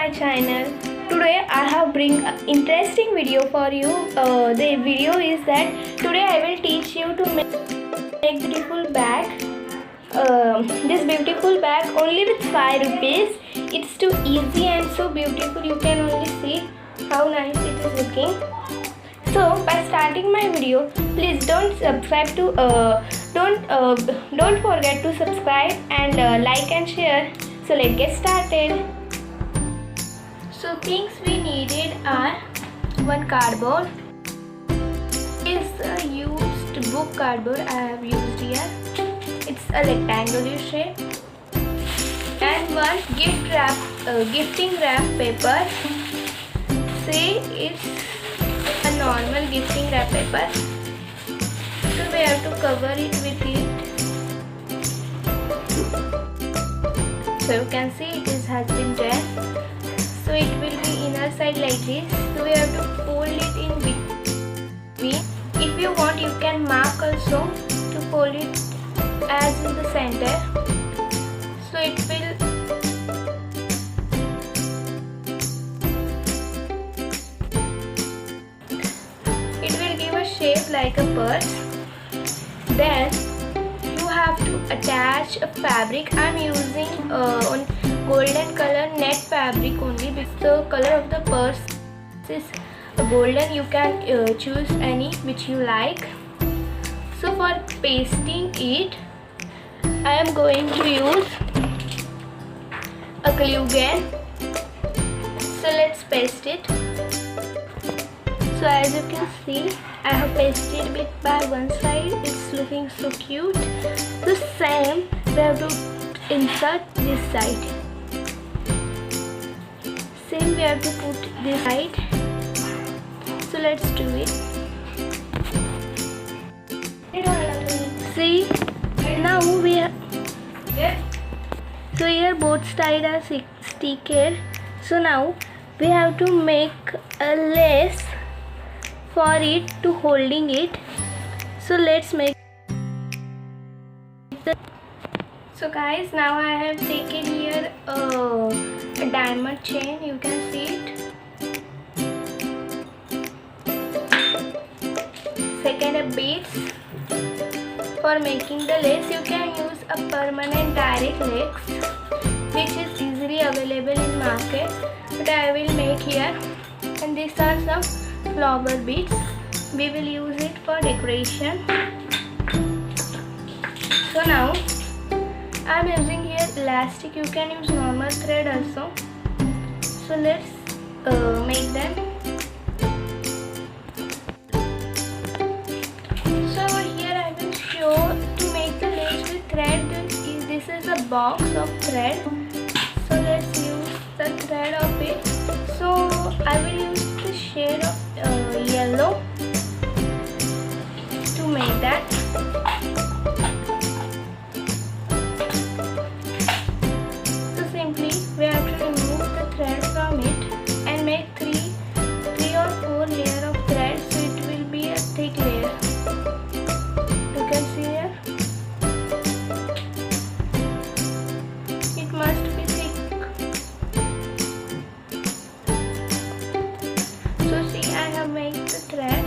my channel. Today I have bring an interesting video for you. The video is that today I will teach you to make beautiful bag. This beautiful bag only with 5 rupees. It's too easy and so beautiful. You can only see how nice it is looking. So by starting my video, please don't forget to subscribe and like and share. So let's get started. So things we needed are one cardboard. Is a used book cardboard I have used here. It's a rectangular shape. And one gifting wrap paper. See, it's a normal gifting wrap paper. So we have to cover it with it. So you can see has been done. So it will be inner side like this. So we have to fold it in between. If you want, you can mark also to fold it as in the center. So it will give a shape like a purse. Then you have to attach a fabric. I'm using on golden color net fabric only because the color of the purse is golden. You can choose any which you like. So for pasting it, I am going to use a glue gun. So let's paste it. So as you can see, I have pasted it by one side. It's looking so cute. So same, we have to insert this side. Same, we have to put this side. So let's do it. See, now we have. So here both sides are sticker. So now we have to make a lace for it to holding it. So let's make the. So guys, now I have taken here a diamond chain. You can see it. Second, a beads. For making the lace, you can use a permanent direct lace, which is easily available in market. But I will make here. And these are some flower beads. We will use it for decoration. So now I am using here elastic. You can use normal thread also. So let's make them. So over here I will show to make the lace with thread. This is a box of thread. So let's use the thread of it. So I will use the shade of yellow to make that. So simply we have to remove the thread from it and make three or four layers of thread. So it will be a thick layer. You can see here. It must be thick. So see, I have made the thread.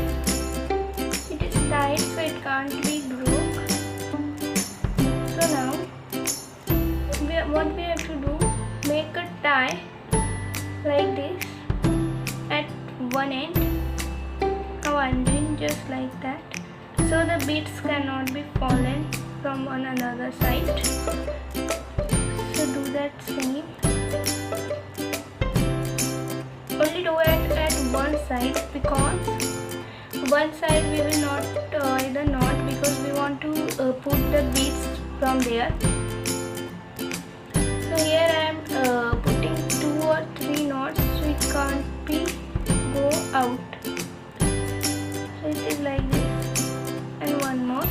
It is tight, so it can't be broke. So now, what we have to do, make a tie like this at one end. Now I'm doing just like that. So the beads cannot be fallen from one another side. So do that same. Only do it at one side because one side we will not tie the knot because we want to put the beads from there. So here I am putting 2 or 3 knots so it can't be go out. So it is like this. And one more.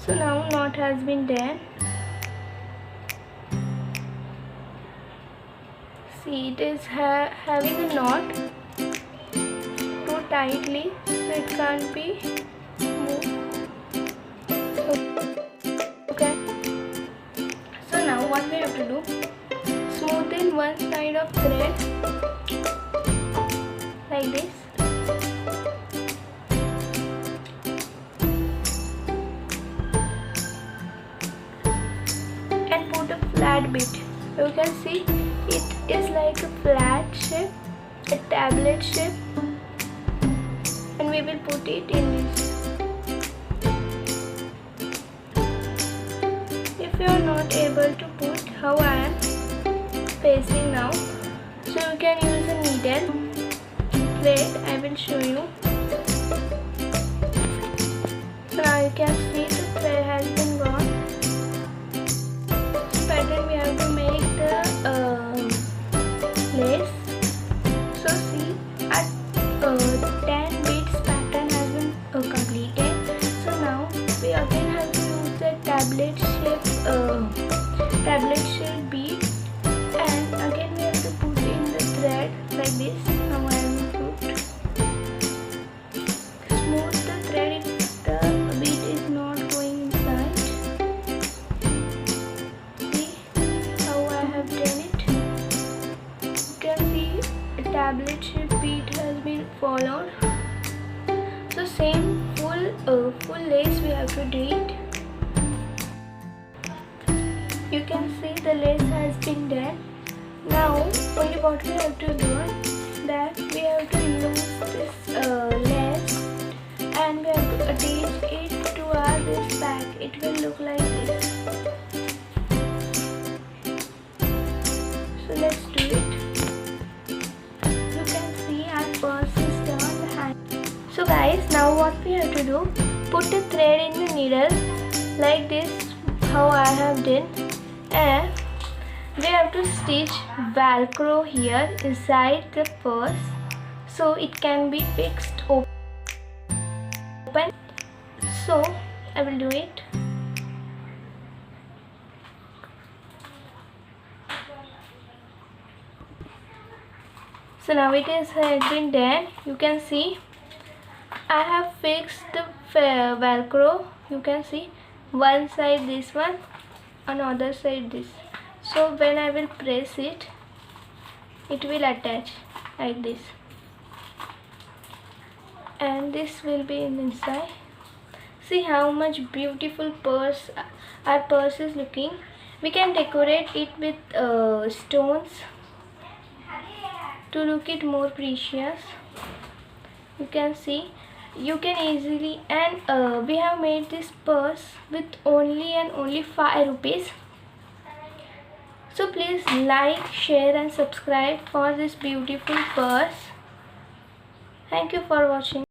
So now knot has been done. See, it is having a knot too tightly, so it can't be moved. to do, smoothen one side of thread like this. And put a flat bit. You can see it is like a flat shape, a tablet shape, and we will put it in this. If you are not able to put how I am pasting now, so you can use a needle. Wait, I will show you. So now you can see the thread has been gone. Pattern we have to make the lace. So see, at 10 beads pattern has been completed. So now we again have to use the tablet shape bead, and again we have to put in the thread like this. Now I am put. Smooth the thread if the bead is not going inside. See how I have done it. You can see a tablet shape bead has been followed. So same full lace we have to do it. You can see the lace has been done. Now only what we have to do is that we have to use this lace and we have to attach it to our this bag. It will look like this. So let's do it. You can see our purse is done the hand. So guys, now what we have to do, put the thread in the needle like this, how I have done, and we have to stitch velcro here inside the purse so it can be fixed open. So I will do it. So now it has been done. You can see I have fixed the velcro. You can see one side this one, another side this. So when I will press it, it will attach like this, and this will be inside. See how much beautiful our purse is looking. We can decorate it with stones to look it more precious. You can see, you can easily, and we have made this purse with only 5 rupees. So please like, share and subscribe for this beautiful purse. Thank you for watching.